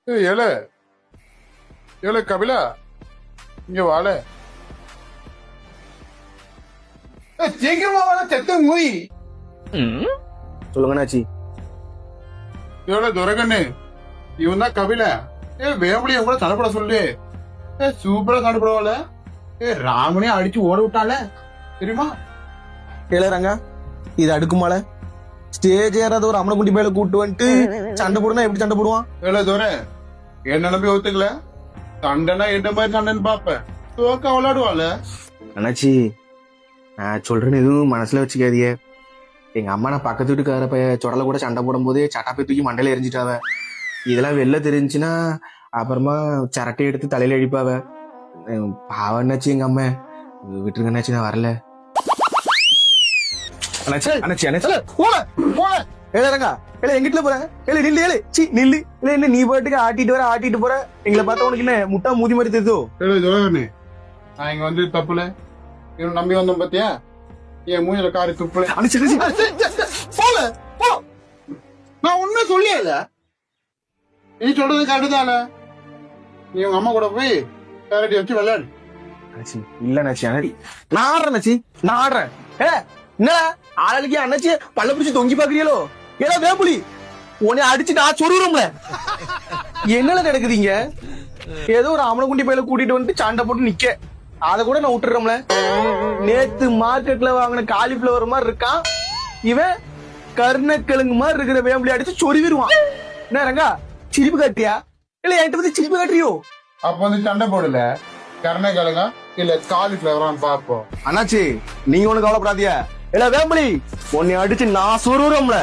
ஏல ஏல கபிலா இங்க வாழ சீக்கிரமா வாழ செத்த மூய். சொல்லுங்க அண்ணாச்சி. ஏல துரகண்ணு இவன் தான் கபிலா. வேம்பளி கூட சண்டப்பட சொல்லு. சூப்பரா சண்டப்படுவாள். ராமனே அடிச்சு ஓட விட்டால தெரியுமா? கேளுறாங்க இது அடுக்குமால ஸ்டேஜ் ஏறாத ஒரு அம்மனை குண்டி மேல கூட்டு வந்துட்டு சண்டை போடுனா எப்படி சண்டை போடுவான்? ஏல துரை என்ன நம்பி ஒத்துக்கல. சண்டைனா எந்த மாதிரி சண்டைன்னு பாப்ப. தோக்க விளையாடுவாள். அண்ணாச்சி நான் சொல்றேன்னு எதுவும் மனசுல வச்சுக்காதீங்க. எங்க அம்மா நான் பக்கத்து வீட்டுக்கார சொடல கூட சண்டை போடும் போதே சட்டாப்பை தூக்கி மண்டையில எரிஞ்சிட்டாவ. இதெல்லாம் வெளில தெரிஞ்சுன்னா அப்புறமா சரட்டை எடுத்து தலையில அடிப்பாவ. பாவம் அண்ணாச்சி எங்க அம்மா. விட்டுருங்க அண்ணாச்சி, நான் வரல. அண்ணாச்சி அண்ணாச்சி அண்ணாச்சி போல போல ஏறங்க எங்கிட்ட போற நில்லு ஏழு சி நில்லு. இல்ல என்ன நீ பாட்டுக்கு ஆட்டிட்டு போற. எங்களை பார்த்தா உனக்கு என்ன முட்டா மூதி மாதிரி தெரியுதோ? ஏல துரகண்ணு நான் இங்க வந்து தப்புல இவன் நம்பி வந்தோம் பாத்தியா? என் மூஞ்சில காரி துப்புல. போல போ. நான் உண்மை சொல்லியல. நீ சொல்றது கரெக்டுதானே? நீ உங்க அம்மா கூட போய் பேரட்டி வச்சு விளையாடு. இல்ல அண்ணாச்சி அண்ணாடி நான் ஆடுறேன் அண்ணாச்சி, நான் ஆடுறேன். என்ன ஆளுக்கு அண்ணாச்சி பல்ல பிடிச்சி தொங்கி பாக்குறீங்களோ? ஏதோ வேப்புலி உன்னை அடிச்சு நான் சொருகிறோம்ல. என்னல நடக்குதுங்க? ஏதோ ஒரு அமன குண்டி பையில கூட்டிட்டு வந்துட்டு சண்டை போட்டு நிக்க, அத கூட நான் விட்டுறோம்ல. நேத்து மார்க்கெட்ல வாங்கின காலிஃபிளவர் மாதிரி இருக்கான் இவன். கருணக்கிழங்கு மாதிரி இருக்கிற வேம்புலி அடிச்சு சொருவிடுவான். என்ன ரங்கா சிரிப்பு காட்டியா? இல்ல என்கிட்ட வந்து சிரிப்பு காட்டுறியோ? அப்ப வந்து சண்டை போடல கருணைக்கிழங்க இல்ல காலிஃபிளவரான்னு பாப்போம். அண்ணாச்சி நீங்க ஒண்ணு கவலைப்படாதீங்க. இல்ல வேம்புலி உன்னை அடிச்சு நான் சொருகிறோம்ல.